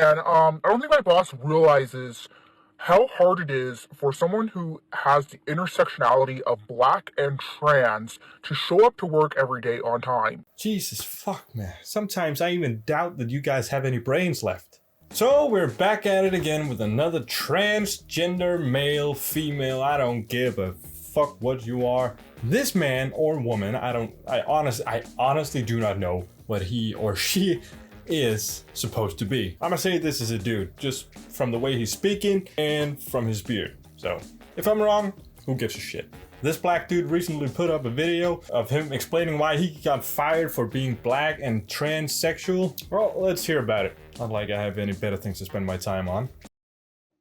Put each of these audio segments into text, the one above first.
And I don't think my boss realizes how hard it is for someone who has the intersectionality of black and trans to show up to work every day on time. Jesus fuck, man. Sometimes I even doubt that you guys have any brains left. So we're back at it again with another transgender male, female, I don't give a fuck what you are. This man or woman, I honestly do not know what he or she is supposed to be. I'm gonna say this is a dude, just from the way he's speaking and from his beard. So if I'm wrong, who gives a shit? This black dude recently put up a video of him explaining why he got fired for being black and transsexual. Well, let's hear about it. Not like I have any better things to spend my time on.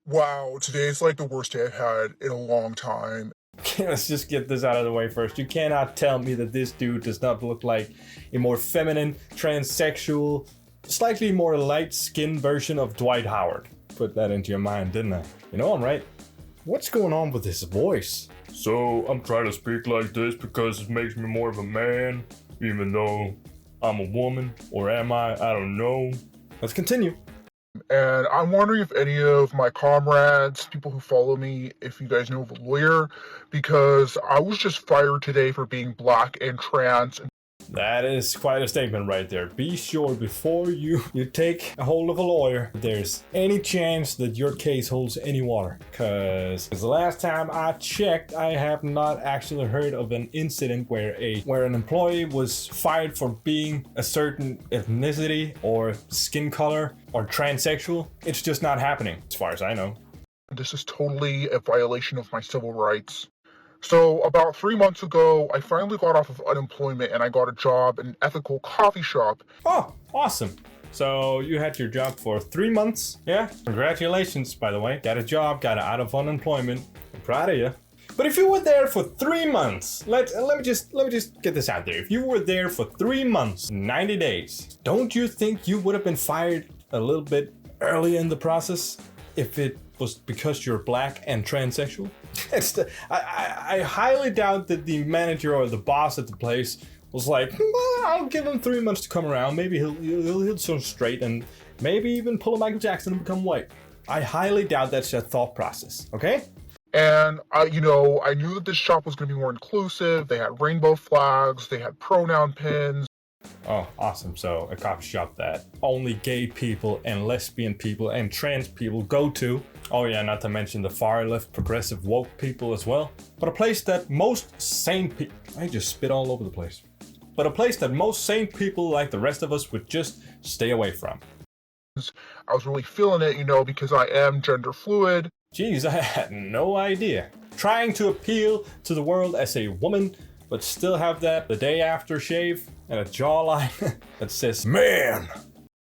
Wow, today's like the worst day I've had in a long time. Okay, let's just get this out of the way first. You cannot tell me that this dude does not look like a more feminine, transsexual, slightly more light-skinned version of Dwight Howard. Put that into your mind, didn't I? You know I'm right. What's going on with his voice? So, I'm trying to speak like this because it makes me more of a man, even though I'm a woman, or am I? I don't know. Let's continue. And I'm wondering if any of my comrades, people who follow me, if you guys know of a lawyer, because I was just fired today for being black and trans. That is quite a statement right there. Be sure before you take a hold of a lawyer, there's any chance that your case holds any water. Cause the last time I checked, I have not actually heard of an incident where an employee was fired for being a certain ethnicity or skin color or transsexual. It's just not happening, as far as I know. This is totally a violation of my civil rights. So about 3 months ago, I finally got off of unemployment and I got a job in an ethical coffee shop. Oh, awesome. So you had your job for 3 months? Yeah, congratulations, by the way. Got a job, got out of unemployment. I'm proud of you. But if you were there for 3 months, let me just get this out there. If you were there for 3 months, 90 days, don't you think you would have been fired a little bit early in the process if it was because you're black and transsexual? I highly doubt that the manager or the boss at the place was like, well, I'll give him 3 months to come around. Maybe he'll turn straight and maybe even pull a Michael Jackson and become white. I highly doubt that's their thought process, okay? And I knew that this shop was going to be more inclusive. They had rainbow flags, they had pronoun pins. Oh, awesome. So a coffee shop that only gay people and lesbian people and trans people go to. Oh yeah, not to mention the far left progressive woke people as well. But a place that most sane people, I just spit all over the place. But a place that most sane people like the rest of us would just stay away from. I was really feeling it, because I am gender fluid. Jeez, I had no idea. Trying to appeal to the world as a woman, but still have that the day after shave and a jawline that says man.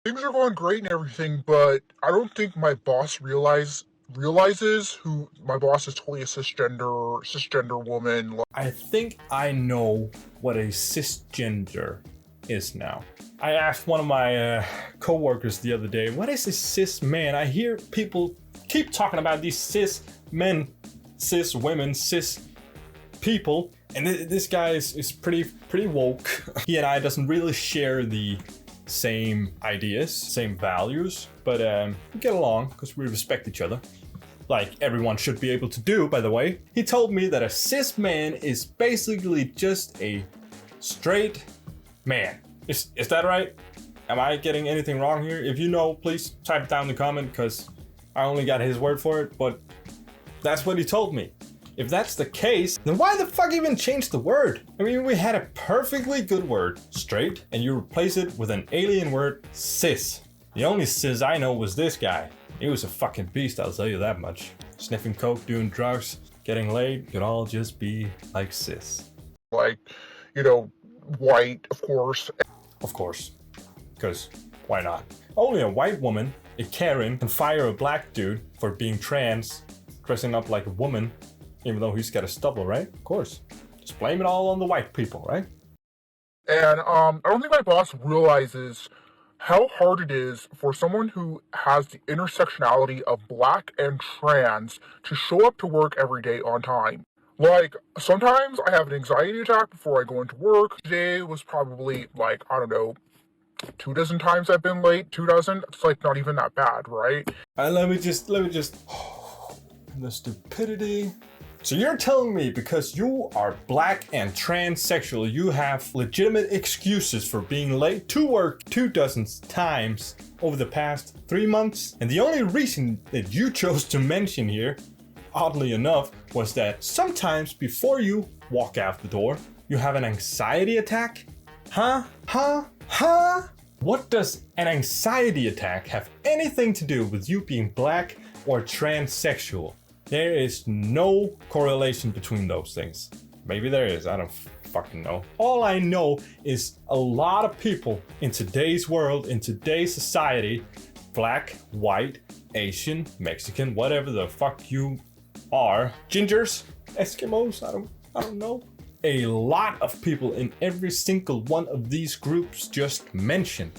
Things are going great and everything, but I don't think my boss realizes who my boss is. Totally a cisgender woman. I think I know what a cisgender is now. I asked one of my co-workers the other day, what is a cis man? I hear people keep talking about these cis men, cis women, cis people, and this guy is pretty woke. He and I doesn't really share the same ideas, same values, but we get along because we respect each other, like everyone should be able to do, by the way. He told me that a cis man is basically just a straight man. Is that right? Am I getting anything wrong here? If you know, please type it down in the comment, because I only got his word for it, but that's what he told me. If that's the case, then why the fuck even change the word? I mean, we had a perfectly good word, straight, and you replace it with an alien word, cis. The only cis I know was this guy. He was a fucking beast, I'll tell you that much. Sniffing coke, doing drugs, getting laid, could all just be like cis. Like, white, of course. Of course. Because why not? Only a white woman, a Karen, can fire a black dude for being trans, dressing up like a woman, even though he's got a stubble, right? Of course. Just blame it all on the white people, right? And I don't think my boss realizes how hard it is for someone who has the intersectionality of black and trans to show up to work every day on time. Like, sometimes I have an anxiety attack before I go into work. Today was probably, 2 dozen times I've been late. 2 dozen. It's like not even that bad, right? Let me just the stupidity. So you're telling me because you are black and transsexual, you have legitimate excuses for being late to work 2 dozen times over the past 3 months? And the only reason that you chose to mention here, oddly enough, was that sometimes before you walk out the door, you have an anxiety attack? Huh? What does an anxiety attack have anything to do with you being black or transsexual? There is no correlation between those things. Maybe there is, I don't fucking know. All I know is a lot of people in today's world, in today's society, black, white, Asian, Mexican, whatever the fuck you are, gingers, Eskimos, I don't know. A lot of people in every single one of these groups just mentioned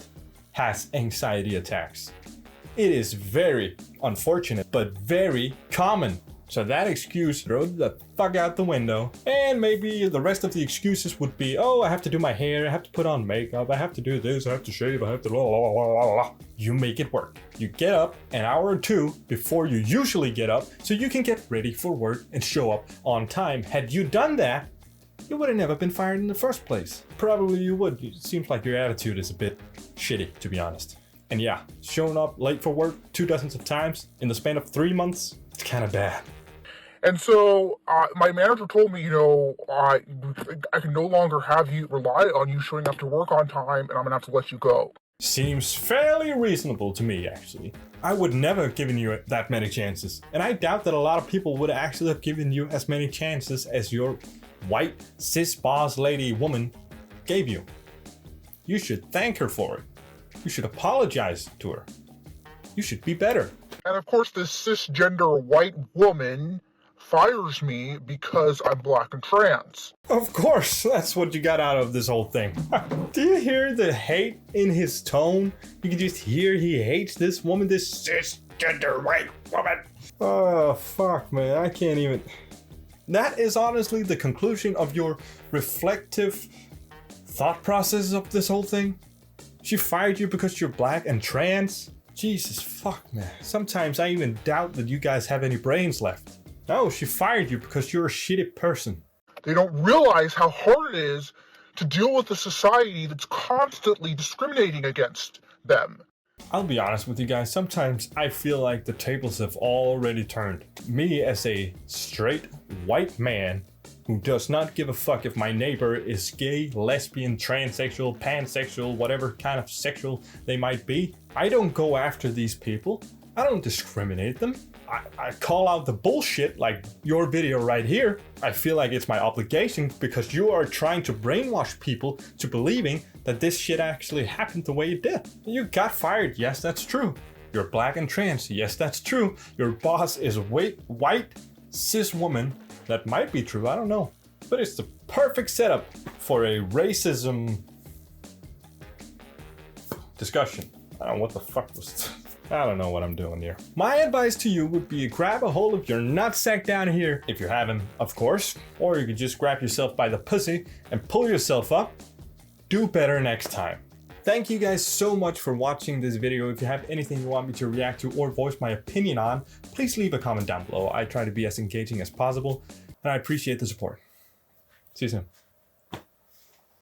has anxiety attacks. It is very unfortunate, but very common. So that excuse, throw the fuck out the window. And maybe the rest of the excuses would be, oh, I have to do my hair, I have to put on makeup, I have to do this, I have to shave, I have to blah, blah, blah, blah, blah. You make it work. You get up an hour or two before you usually get up so you can get ready for work and show up on time. Had you done that, you would have never been fired in the first place. Probably you would. It seems like your attitude is a bit shitty, to be honest. And yeah, showing up late for work 2 dozen times in the span of 3 months, it's kind of bad. And so my manager told me, I can no longer have you rely on you showing up to work on time, and I'm gonna have to let you go. Seems fairly reasonable to me, actually. I would never have given you that many chances. And I doubt that a lot of people would actually have given you as many chances as your white, cis boss lady woman gave you. You should thank her for it. You should apologize to her. You should be better. And of course, this cisgender white woman fires me because I'm black and trans. Of course, that's what you got out of this whole thing. Do you hear the hate in his tone? You can just hear he hates this woman, this cisgender white woman. Oh, fuck, man. I can't even. That is honestly the conclusion of your reflective thought process of this whole thing? She fired you because you're black and trans? Jesus fuck, man. Sometimes I even doubt that you guys have any brains left. No, she fired you because you're a shitty person. They don't realize how hard it is to deal with a society that's constantly discriminating against them. I'll be honest with you guys, sometimes I feel like the tables have already turned. Me as a straight white man who does not give a fuck if my neighbor is gay, lesbian, transsexual, pansexual, whatever kind of sexual they might be. I don't go after these people. I don't discriminate them. I call out the bullshit like your video right here. I feel like it's my obligation because you are trying to brainwash people to believing that this shit actually happened the way it did. You got fired, yes, that's true. You're black and trans, yes, that's true. Your boss is white, cis woman. That might be true, I don't know. But it's the perfect setup for a racism discussion. I don't know what the fuck was. I don't know what I'm doing here. My advice to you would be grab a hold of your nutsack down here, if you have him, of course. Or you could just grab yourself by the pussy and pull yourself up. Do better next time. Thank you guys so much for watching this video. If you have anything you want me to react to or voice my opinion on, please leave a comment down below. I try to be as engaging as possible, and I appreciate the support. See you soon.